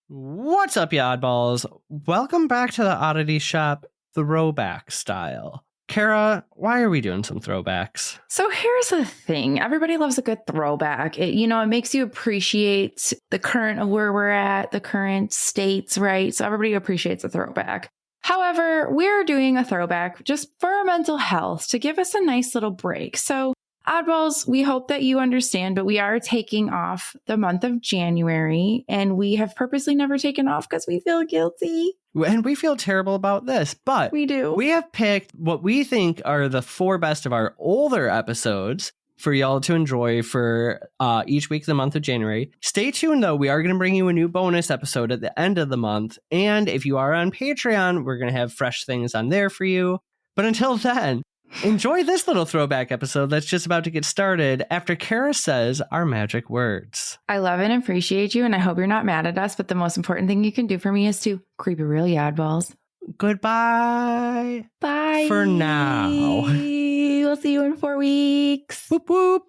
What's up, you oddballs? Welcome back to the Oddity Shop throwback style. Kara, why are we doing some throwbacks? So here's the thing. Everybody loves a good throwback. It makes you appreciate the current of where we're at, the current states, right? So everybody appreciates a throwback. However, we're doing a throwback just for our mental health to give us a nice little break. So oddballs, we hope that you understand, but we are taking off the month of January, and we have purposely never taken off because we feel guilty. And we feel terrible about this, but We do. We have picked what we think are the 4 best of our older episodes for y'all to enjoy for each week of the month of January. Stay tuned, though. We are going to bring you a new bonus episode at the end of the month. And if you are on Patreon, we're going to have fresh things on there for you. But until then, enjoy this little throwback episode that's just about to get started after Kara says our magic words. I love and appreciate you, and I hope you're not mad at us, but the most important thing you can do for me is to creep it real, oddballs. Goodbye. Bye. For now. We'll see you in 4 weeks. Whoop whoop.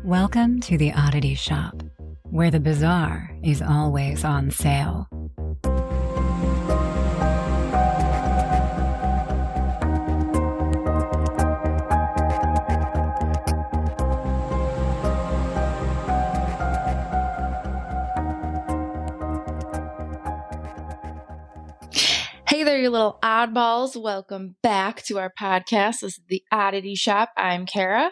Welcome to the Oddity Shop, where the bizarre is always on sale. Hey there, you little oddballs. Welcome back to our podcast. This is the Oddity Shop. I'm Kara.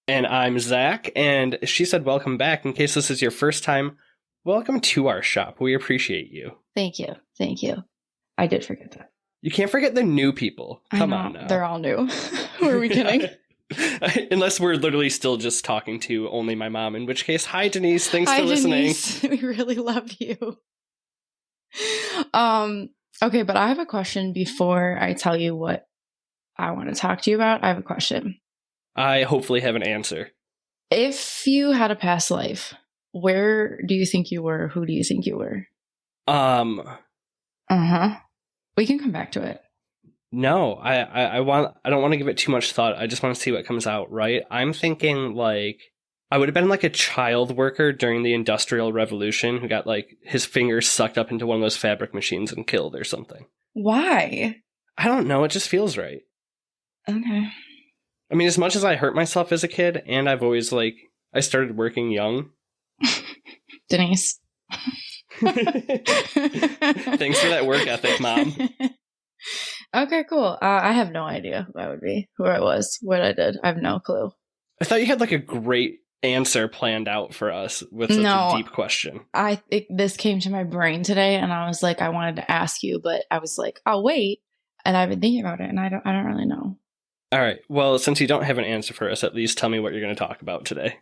And I'm Zach, and she said welcome back. In case this is your first time, welcome to our shop. We appreciate you. Thank you. Thank you. I did forget that. You can't forget the new people. Come on now. They're all new. Who are we kidding? Unless we're literally still just talking to only my mom, in which case, hi Denise, thanks for listening. Denise. We really love you. Okay, but I have a question before I tell you what I want to talk to you about. I have a question. I hopefully have an answer. If you had a past life, where do you think you were? Who do you think you were? We can come back to it. No, I don't want to give it too much thought. I just want to see what comes out, right? I'm thinking like I would have been like a child worker during the Industrial Revolution who got like his fingers sucked up into one of those fabric machines and killed or something. Why? I don't know. It just feels right. Okay. I mean, as much as I hurt myself as a kid, and I've always I started working young. Denise. Thanks for that work ethic, Mom. Okay, cool. I have no idea who I would be, who I was, what I did. I have no clue. I thought you had a great answer planned out for us with such a deep question. This came to my brain today, and I was like, I wanted to ask you, but I was like, I'll wait. And I've been thinking about it, and I don't really know. All right. Well, since you don't have an answer for us, at least tell me what you're going to talk about today.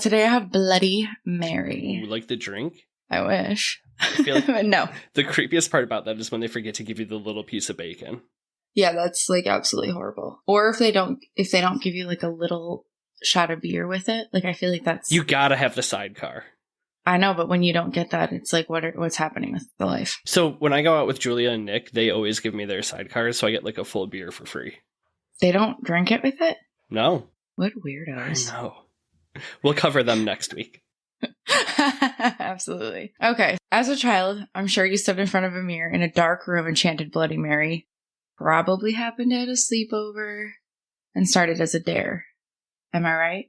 Today I have Bloody Mary. You like the drink? I wish. I feel like no. The creepiest part about that is when they forget to give you the little piece of bacon. Yeah, that's absolutely horrible. Or if they don't give you a little shot of beer with it, I feel like that's... You gotta have the sidecar. I know, but when you don't get that, it's what's happening with the life? So when I go out with Julia and Nick, they always give me their sidecars, so I get a full beer for free. They don't drink it with it? No. What weirdos. I know. We'll cover them next week. Absolutely. Okay. As a child, I'm sure you stood in front of a mirror in a dark room and chanted Bloody Mary. Probably happened at a sleepover and started as a dare. Am I right?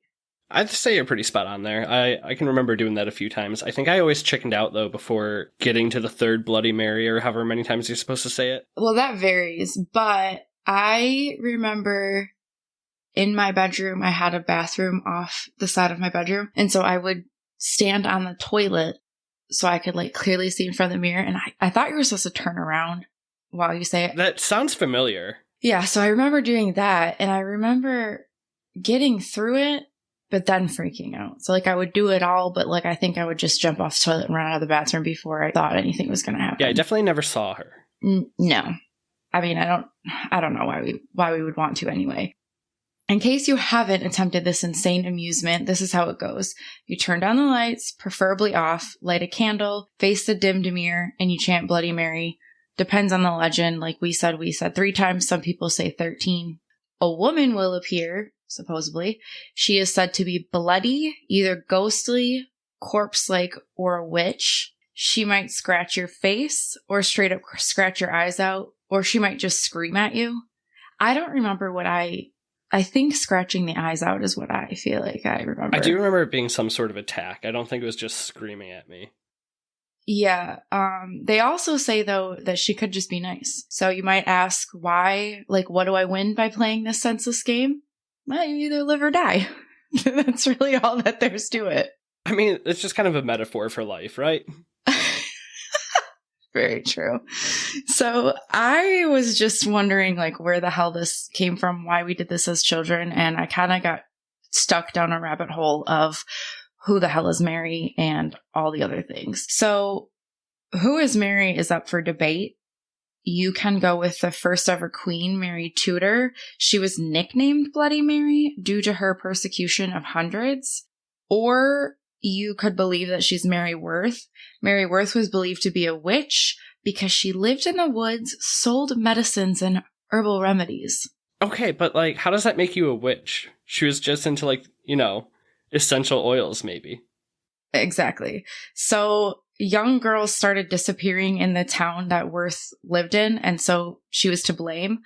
I'd say you're pretty spot on there. I can remember doing that a few times. I think I always chickened out, though, before getting to the third Bloody Mary or however many times you're supposed to say it. Well, that varies, but I remember in my bedroom, I had a bathroom off the side of my bedroom. And so I would stand on the toilet so I could clearly see in front of the mirror. And I thought you were supposed to turn around while you say it. That sounds familiar. Yeah. So I remember doing that. And I remember getting through it, but then freaking out. So I would do it all, but I think I would just jump off the toilet and run out of the bathroom before I thought anything was going to happen. Yeah. I definitely never saw her. No. I mean, I don't know why we would want to anyway. In case you haven't attempted this insane amusement, this is how it goes. You turn down the lights, preferably off, light a candle, face the dimmed mirror, and you chant Bloody Mary. Depends on the legend. We said 3 times. Some people say 13. A woman will appear, supposedly. She is said to be bloody, either ghostly, corpse-like, or a witch. She might scratch your face or straight up scratch your eyes out, or she might just scream at you. I don't remember what I think scratching the eyes out is what I feel like I remember. I do remember it being some sort of attack. I don't think it was just screaming at me. Yeah. They also say, though, that she could just be nice. So you might ask why, like, what do I win by playing this senseless game? Well, you either live or die. That's really all that there's to it. I mean, it's just kind of a metaphor for life, right? Very true. So I was just wondering, like, where the hell this came from, why we did this as children, and I kind of got stuck down a rabbit hole of who the hell is Mary and all the other things. So who is Mary is up for debate. You can go with the first ever queen, Mary Tudor. She was nicknamed Bloody Mary due to her persecution of hundreds. Or you could believe that she's Mary Worth. Mary Worth was believed to be a witch because she lived in the woods, sold medicines and herbal remedies. Okay, but like, how does that make you a witch? She was just into like, essential oils, maybe. Exactly. So young girls started disappearing in the town that Worth lived in, and so she was to blame.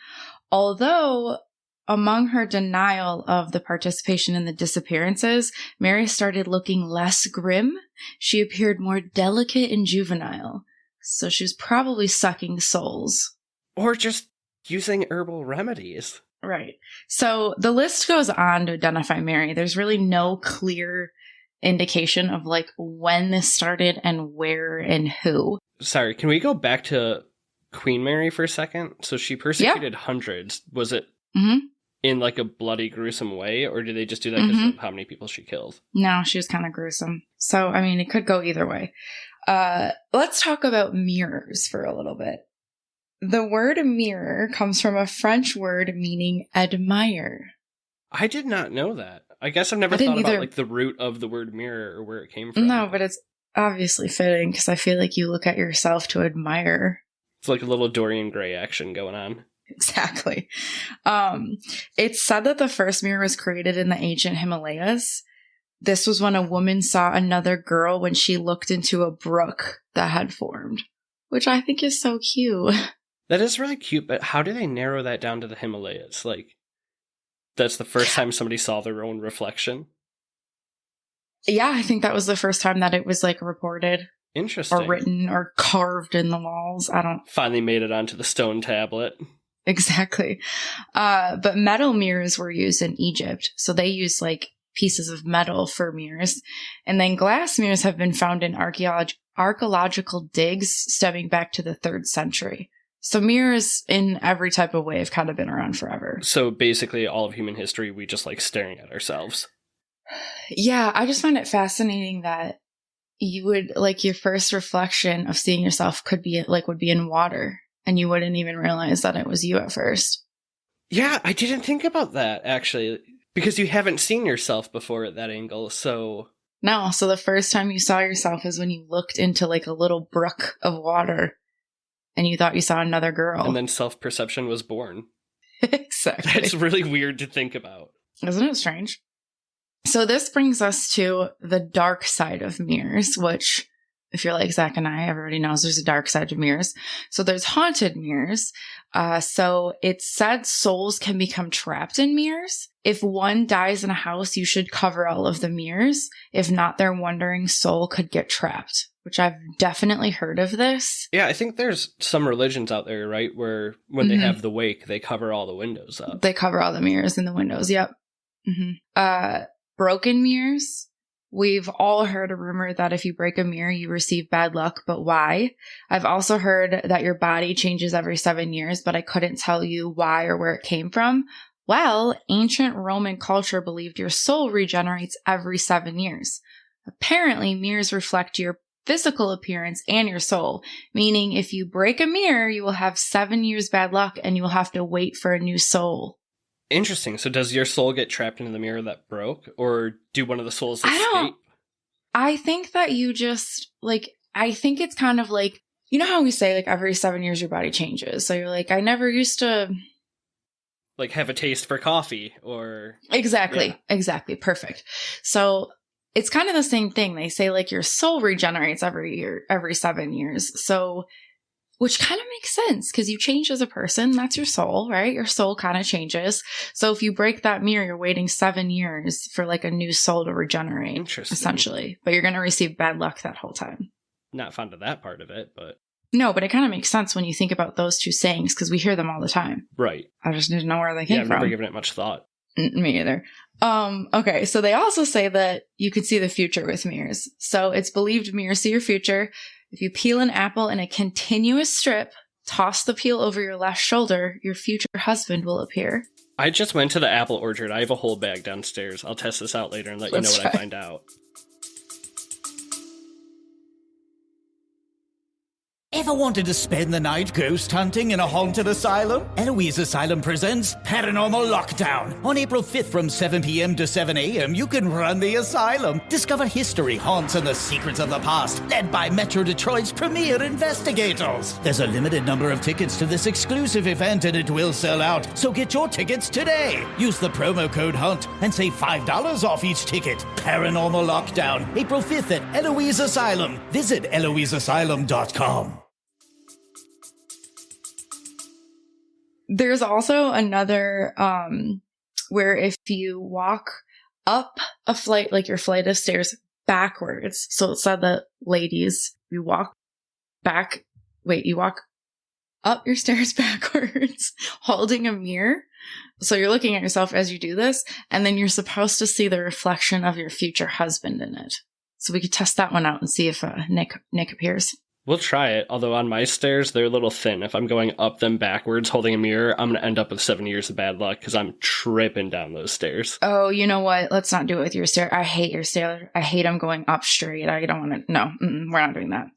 Although, among her denial of the participation in the disappearances, Mary started looking less grim. She appeared more delicate and juvenile. So she was probably sucking souls. Or just using herbal remedies. Right. So the list goes on to identify Mary. There's really no clear indication of like when this started and where and who. Sorry, can we go back to Queen Mary for a second? So she persecuted hundreds. Was it in like a bloody, gruesome way, or did they just do that because of how many people she killed? No, she was kind of gruesome. So, I mean, it could go either way. Let's talk about mirrors for a little bit. The word mirror comes from a French word meaning admire. I did not know that. I guess I've never thought about like the root of the word mirror or where it came from. No, but it's obviously fitting because I feel like you look at yourself to admire. It's like a little Dorian Gray action going on. Exactly. It's said that the first mirror was created in the ancient Himalayas. This was when a woman saw another girl when she looked into a brook that had formed, which I think is so cute. That is really cute, but how do they narrow that down to the Himalayas? Like, that's the first time somebody saw their own reflection? Yeah, I think that was the first time that it was, like, reported. Interesting. Or written or carved in the walls. Finally made it onto the stone tablet. Exactly. But metal mirrors were used in Egypt. So they used, like, pieces of metal for mirrors. And then glass mirrors have been found in archaeological digs stemming back to the 3rd century. So mirrors in every type of way have kind of been around forever. So basically all of human history, we just like staring at ourselves. Yeah, I just find it fascinating that you would, like, your first reflection of seeing yourself would be in water, and you wouldn't even realize that it was you at first. Yeah, I didn't think about that, actually, because you haven't seen yourself before at that angle, so... No, so the first time you saw yourself is when you looked into, like, a little brook of water. And you thought you saw another girl. And then self-perception was born. Exactly. That's really weird to think about. Isn't it strange? So this brings us to the dark side of mirrors, which, if you're like Zach and I, everybody knows there's a dark side to mirrors. So there's haunted mirrors. So it's said souls can become trapped in mirrors. If one dies in a house, you should cover all of the mirrors. If not, their wandering soul could get trapped. Which I've definitely heard of this. Yeah, I think there's some religions out there, right, where when they have the wake, they cover all the windows up. They cover all the mirrors in the windows, yep. Broken mirrors. We've all heard a rumor that if you break a mirror, you receive bad luck, but why? I've also heard that your body changes every 7 years, but I couldn't tell you why or where it came from. Well, ancient Roman culture believed your soul regenerates every 7 years. Apparently, mirrors reflect your physical appearance and your soul, meaning if you break a mirror, you will have 7 years bad luck and you will have to wait for a new soul. Interesting. So does your soul get trapped into the mirror that broke, or do one of the souls escape? I think that you just, like, I think it's kind of like, you know how we say, like, every 7 years your body changes. So you're like, I never used to Like have a taste for coffee or... Exactly. Perfect. So it's kind of the same thing. They say like your soul regenerates every 7 years. So, which kind of makes sense because you change as a person. That's your soul, right? Your soul kind of changes. So if you break that mirror, you're waiting 7 years for like a new soul to regenerate. Interesting. Essentially. But you're going to receive bad luck that whole time. Not fond of that part of it, but... No, but it kind of makes sense when you think about those two sayings because we hear them all the time. Right. I just need to know where they came I've from. never given it much thought. Me either. Okay, so they also say that you can see the future with mirrors. So it's believed mirrors see your future. If you peel an apple in a continuous strip, toss the peel over your left shoulder, your future husband will appear. I just went to the apple orchard. I have a whole bag downstairs. I'll test this out later and let you know what I find out. Ever wanted to spend the night ghost hunting in a haunted asylum? Eloise Asylum presents Paranormal Lockdown. On April 5th from 7 p.m. to 7 a.m., you can run the asylum. Discover history, haunts, and the secrets of the past, led by Metro Detroit's premier investigators. There's a limited number of tickets to this exclusive event, and it will sell out. So get your tickets today. Use the promo code HUNT and save $5 off each ticket. Paranormal Lockdown, April 5th at Eloise Asylum. Visit EloiseAsylum.com. There's also another, where if you walk up a flight, like your flight of stairs backwards. So it said that ladies, you walk up your stairs backwards, holding a mirror. So you're looking at yourself as you do this, and then you're supposed to see the reflection of your future husband in it. So we could test that one out and see if Nick appears. We'll try it, although on my stairs, they're a little thin. If I'm going up them backwards holding a mirror, I'm going to end up with 7 years of bad luck because I'm tripping down those stairs. Oh, you know what? Let's not do it with your stair. I hate your stair. I hate them going up straight. I don't want to. No, we're not doing that.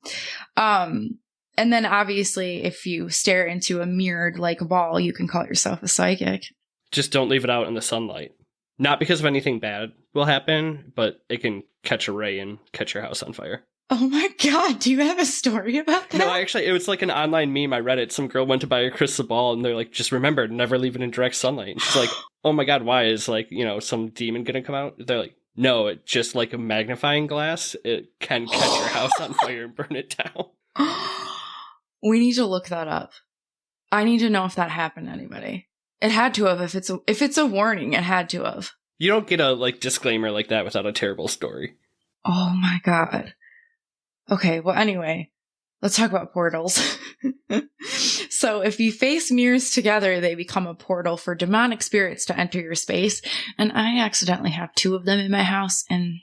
And then obviously, if you stare into a mirrored like wall, you can call yourself a psychic. Just don't leave it out in the sunlight. Not because of anything bad will happen, but it can catch a ray and catch your house on fire. Oh my God, do you have a story about that? No, actually, it was like an online meme. I read it. Some girl went to buy a crystal ball, and they're like, just remember, never leave it in direct sunlight. And she's like, oh my God, why? Is like, some demon gonna come out? They're like, no, it's just like a magnifying glass. It can catch your house on fire and burn it down. We need to look that up. I need to know if that happened to anybody. It had to have. If it's a warning, it had to have. You don't get a disclaimer like that without a terrible story. Oh my God. Okay, well, anyway, let's talk about portals. So if you face mirrors together, they become a portal for demonic spirits to enter your space. And I accidentally have 2 of them in my house, and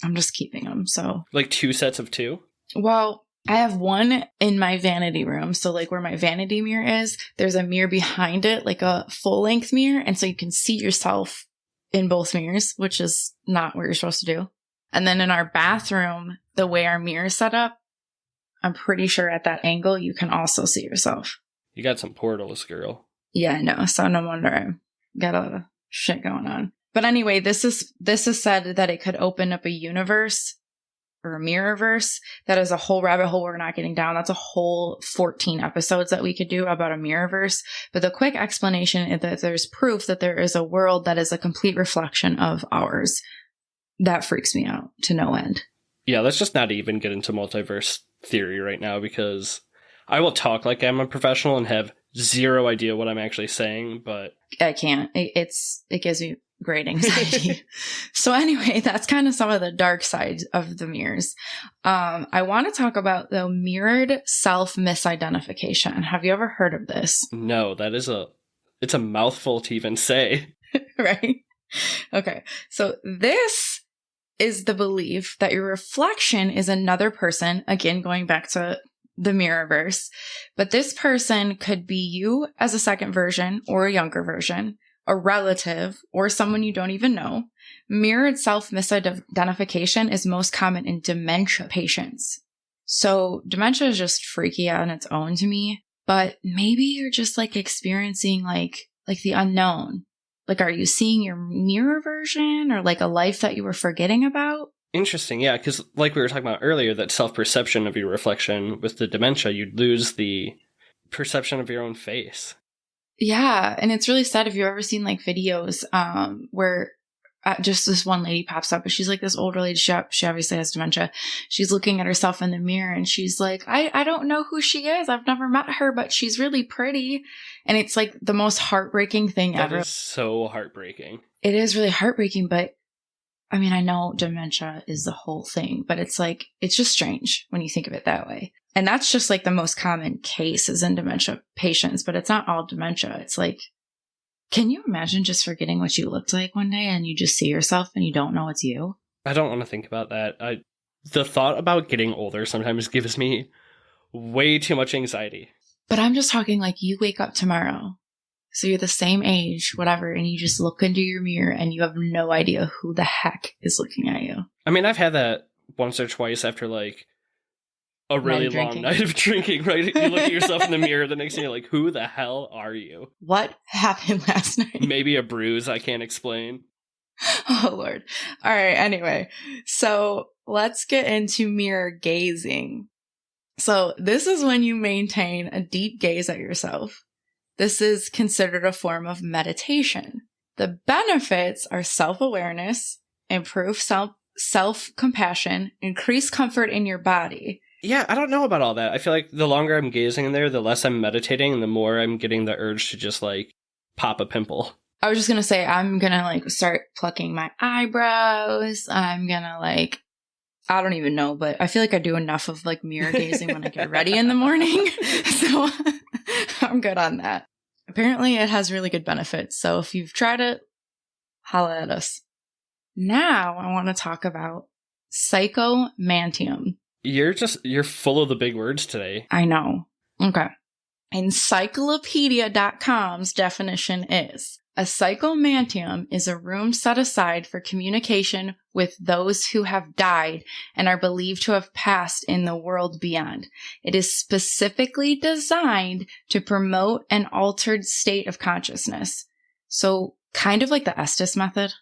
I'm just keeping them. So, like 2 sets of 2? Well, I have one in my vanity room. So like where my vanity mirror is, there's a mirror behind it, like a full-length mirror. And so you can see yourself in both mirrors, which is not what you're supposed to do. And then in our bathroom, the way our mirror is set up, I'm pretty sure at that angle, you can also see yourself. You got some portals, girl. Yeah, I know. So no wonder I got a lot of shit going on. But anyway, this is said that it could open up a universe or a mirrorverse that is a whole rabbit hole we're not getting down. That's a whole 14 episodes that we could do about a mirrorverse. But the quick explanation is that there's proof that there is a world that is a complete reflection of ours. That freaks me out to no end. Yeah, let's just not even get into multiverse theory right now because I will talk like I'm a professional and have zero idea what I'm actually saying, but... I can't. It gives me great anxiety. So anyway, that's kind of some of the dark sides of the mirrors. I want to talk about the mirrored self-misidentification. Have you ever heard of this? No, it's a mouthful to even say. Right? Okay. So this is the belief that your reflection is another person, again, going back to the mirrorverse, but this person could be you as a second version or a younger version, a relative, or someone you don't even know. Mirrored self-misidentification is most common in dementia patients. So dementia is just freaky on its own to me, but maybe you're just like experiencing like the unknown. Like, are you seeing your mirror version or like a life that you were forgetting about? Interesting, yeah, because like we were talking about earlier, that self-perception of your reflection with the dementia, you'd lose the perception of your own face. Yeah. And it's really sad if you've ever seen like videos where just this one lady pops up, but she's like this older lady. She obviously has dementia. She's looking at herself in the mirror and she's like, I don't know who she is. I've never met her, but she's really pretty. And it's like the most heartbreaking thing ever. That is so heartbreaking. It is really heartbreaking, but I mean, I know dementia is the whole thing, but it's like, it's just strange when you think of it that way. And that's just like the most common cases in dementia patients, but it's not all dementia. It's like, can you imagine just forgetting what you looked like one day and you just see yourself and you don't know it's you? I don't want to think about that. The thought about getting older sometimes gives me way too much anxiety. But I'm just talking like you wake up tomorrow. So you're the same age, whatever, and you just look into your mirror and you have no idea who the heck is looking at you. I mean, I've had that once or twice after like a really long night of drinking, right? You look at yourself in the mirror the next day, you're like, who the hell are you? What happened last night? Maybe a bruise I can't explain. Oh, Lord. All right. Anyway, so let's get into mirror gazing. So this is when you maintain a deep gaze at yourself. This is considered a form of meditation. The benefits are self-awareness, improved self-compassion, increased comfort in your body. Yeah, I don't know about all that. I feel like the longer I'm gazing in there, the less I'm meditating, and the more I'm getting the urge to just like pop a pimple. I was just going to say, I'm going to like start plucking my eyebrows. I'm going to like, I don't even know, but I feel like I do enough of like mirror gazing when I get ready in the morning. So I'm good on that. Apparently it has really good benefits. So if you've tried it, holla at us. Now I want to talk about psychomantium. You're full of the big words today. I know. Okay. Encyclopedia.com's definition is: a psychomantium is a room set aside for communication with those who have died and are believed to have passed in the world beyond. It is specifically designed to promote an altered state of consciousness. So kind of like the Estes method,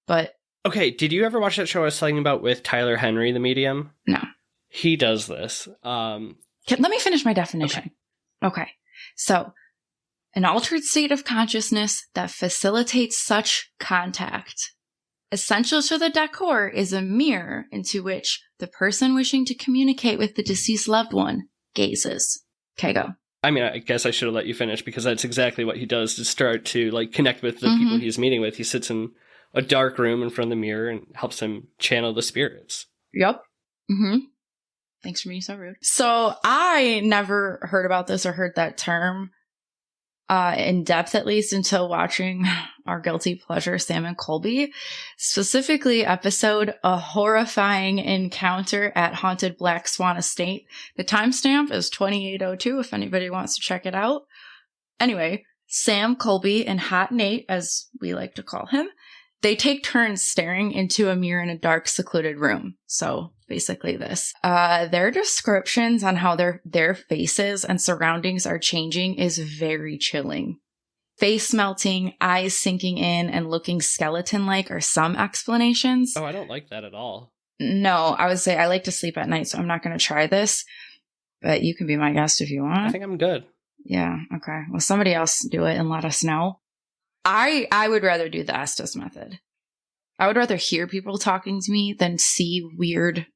but... Okay, did you ever watch that show I was telling you about with Tyler Henry, the medium? No. He does this. Let me finish my definition. Okay. So, an altered state of consciousness that facilitates such contact. Essential to the decor is a mirror into which the person wishing to communicate with the deceased loved one gazes. Okay, go. I mean, I guess I should have let you finish because that's exactly what he does to start to like connect with the people he's meeting with. He sits in a dark room in front of the mirror and helps him channel the spirits. Yep. Mm-hmm. Thanks for being so rude. So I never heard about this or heard that term in depth, at least, until watching our guilty pleasure, Sam and Colby, specifically episode A Horrifying Encounter at Haunted Black Swan Estate. The timestamp is 2802 if anybody wants to check it out. Anyway, Sam, Colby, and Hot Nate, as we like to call him, they take turns staring into a mirror in a dark, secluded room. So basically this. Their descriptions on how their faces and surroundings are changing is very chilling. Face melting, eyes sinking in, and looking skeleton-like are some explanations. Oh, I don't like that at all. No, I would say I like to sleep at night, so I'm not going to try this. But you can be my guest if you want. I think I'm good. Yeah, okay. Well, somebody else do it and let us know. I would rather do the Estes method. I would rather hear people talking to me than see weird,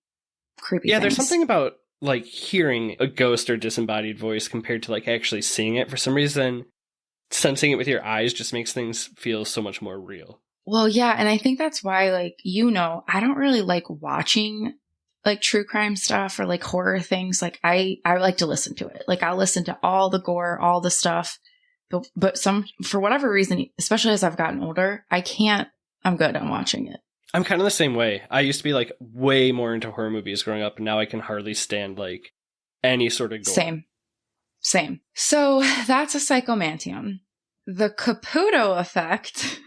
creepy things. There's something about like hearing a ghost or disembodied voice compared to like actually seeing it. For some reason, sensing it with your eyes just makes things feel so much more real. Well, yeah, and I think that's why, like, I don't really like watching like true crime stuff or like horror things. Like I like to listen to it. Like I'll listen to all the gore, all the stuff. But for whatever reason, especially as I've gotten older, I'm good on watching it. I'm kind of the same way. I used to be like way more into horror movies growing up, and now I can hardly stand like any sort of gore. Same. So that's a psychomantium. The Caputo effect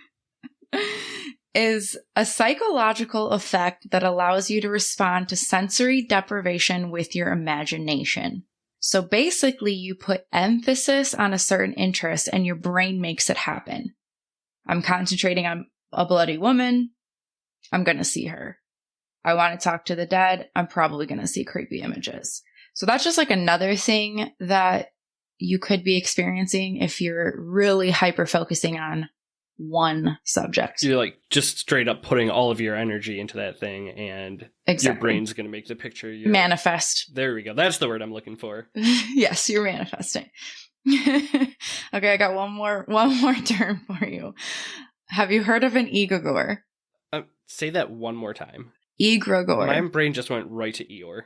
is a psychological effect that allows you to respond to sensory deprivation with your imagination. So basically, you put emphasis on a certain interest and your brain makes it happen. I'm concentrating on a bloody woman. I'm going to see her. I want to talk to the dead. I'm probably going to see creepy images. So that's just like another thing that you could be experiencing if you're really hyper focusing on one subject. You're like just straight up putting all of your energy into that thing, and your brain's going to make the picture. Manifest. There we go. That's the word I'm looking for. Yes, you're manifesting. Okay, I got one more term for you. Have you heard of an egregore? Say that one more time. Egregore. My brain just went right to Eeyore.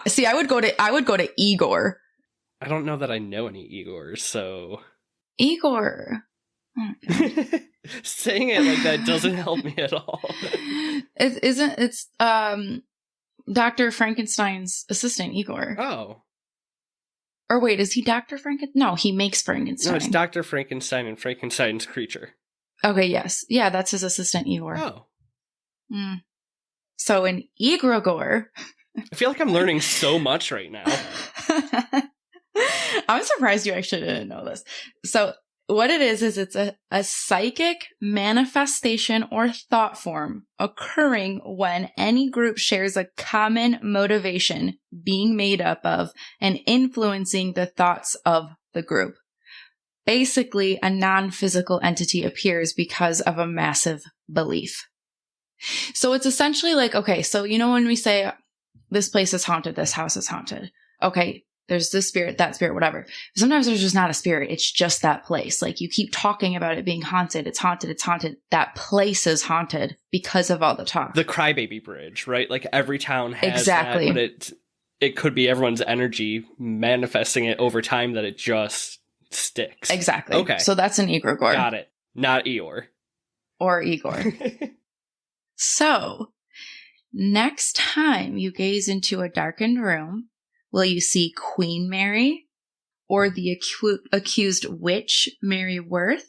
See, I would go to Igor. I don't know that I know any Igors, so Igor. Saying it like that doesn't help me at all. It's Dr. Frankenstein's assistant, Igor. Oh. Or wait, is he Dr. Frankenstein? No, he makes Frankenstein. No, it's Dr. Frankenstein and Frankenstein's creature. Okay, yes. Yeah, that's his assistant, Igor. Oh. So an egregore. I feel like I'm learning so much right now. I'm surprised you actually didn't know this. So what it is it's a psychic manifestation or thought form occurring when any group shares a common motivation being made up of and influencing the thoughts of the group. Basically, a non-physical entity appears because of a massive belief. So it's essentially like, okay, so you know when we say this place is haunted, this house is haunted. Okay, there's this spirit, that spirit, whatever. Sometimes there's just not a spirit. It's just that place. Like you keep talking about it being haunted. It's haunted. It's haunted. That place is haunted because of all the talk. The Crybaby Bridge, right? Like every town has exactly. that, but it could be everyone's energy manifesting it over time that it just sticks. Exactly. Okay. So that's an egregore. Got it. Not Eeyore. Or Igor. So, next time you gaze into a darkened room, will you see Queen Mary or the accused witch Mary Worth?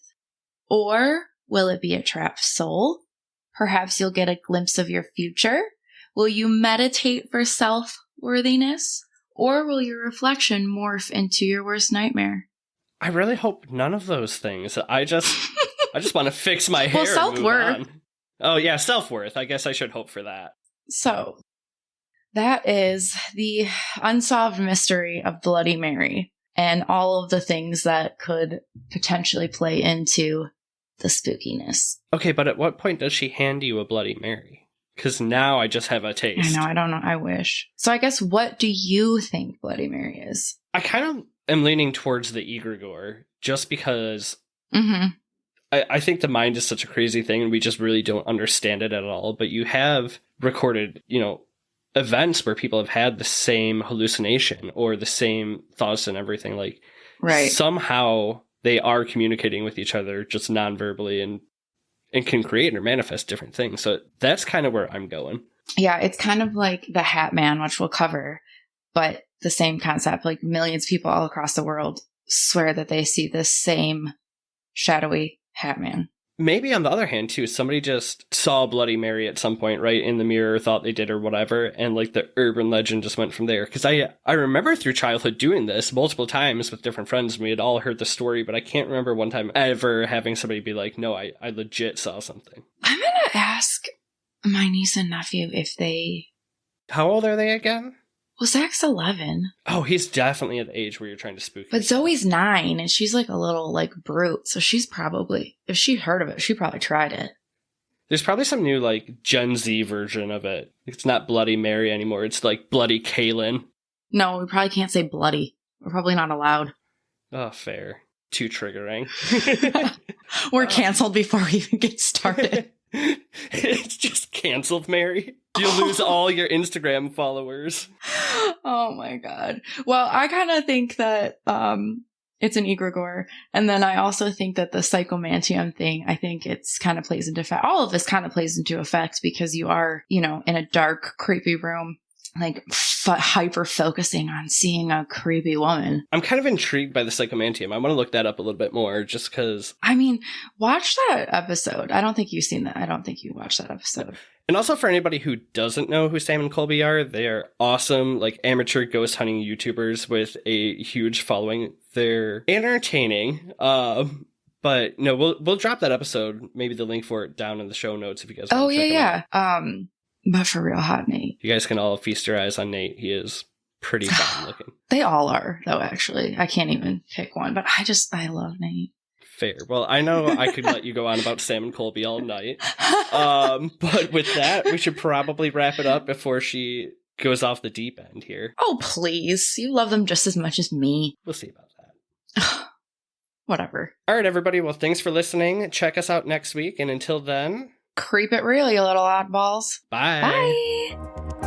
Or will it be a trapped soul? Perhaps you'll get a glimpse of your future. Will you meditate for self-worthiness? Or will your reflection morph into your worst nightmare? I really hope none of those things. I just want to fix my hair. Well, self-worth. And move on. Oh yeah, self-worth. I guess I should hope for that. So, that is the unsolved mystery of Bloody Mary and all of the things that could potentially play into the spookiness. Okay, but at what point does she hand you a Bloody Mary? Because now I just have a taste. I know, I don't know. I wish. So I guess what do you think Bloody Mary is? I kind of am leaning towards the egregore just because I think the mind is such a crazy thing and we just really don't understand it at all. But you have recorded, events where people have had the same hallucination or the same thoughts and everything. Like, right. Somehow they are communicating with each other just non-verbally and can create or manifest different things. So that's kind of where I'm going. Yeah, it's kind of like the Hat Man, which we'll cover, but the same concept. Like millions of people all across the world swear that they see this same shadowy Hat Man. Maybe on the other hand, too, somebody just saw Bloody Mary at some point, right, in the mirror, thought they did or whatever, and like the urban legend just went from there. Because I remember through childhood doing this multiple times with different friends, and we had all heard the story, but I can't remember one time ever having somebody be like, no, I legit saw something. I'm going to ask my niece and nephew if they... How old are they again? Well, Zach's 11. Oh, he's definitely at the age where you're trying to spook But yourself. Zoe's 9, and she's like a little like brute. So she's probably, if she heard of it, she probably tried it. There's probably some new like Gen Z version of it. It's not Bloody Mary anymore. It's like Bloody Kaylin. No, we probably can't say bloody. We're probably not allowed. Oh, fair. Too triggering. We're canceled before we even get started. It's just canceled, Mary. You'll lose all your Instagram followers. Oh my god. Well, I kind of think that it's an egregore. And then I also think that the psychomantium thing, I think it's kind of plays into effect. All of this kind of plays into effect because you are, in a dark, creepy room, like hyper focusing on seeing a creepy woman. I'm kind of intrigued by the psychomantium. I want to look that up a little bit more just because. I mean, watch that episode. I don't think you've seen that. I don't think you watched that episode. And also for anybody who doesn't know who Sam and Colby are, they are awesome, like amateur ghost hunting YouTubers with a huge following. They're entertaining. But no, we'll drop that episode, maybe the link for it down in the show notes if you guys want to check it out. But for real, hot Nate. You guys can all feast your eyes on Nate. He is pretty fine looking. They all are, though, actually. I can't even pick one, but I love Nate. Fair. Well, I know I could let you go on about Sam and Colby all night. But with that, we should probably wrap it up before she goes off the deep end here. Oh, please. You love them just as much as me. We'll see about that. Whatever. All right, everybody. Well, thanks for listening. Check us out next week. And until then, Creep it real, you little oddballs. bye. Bye.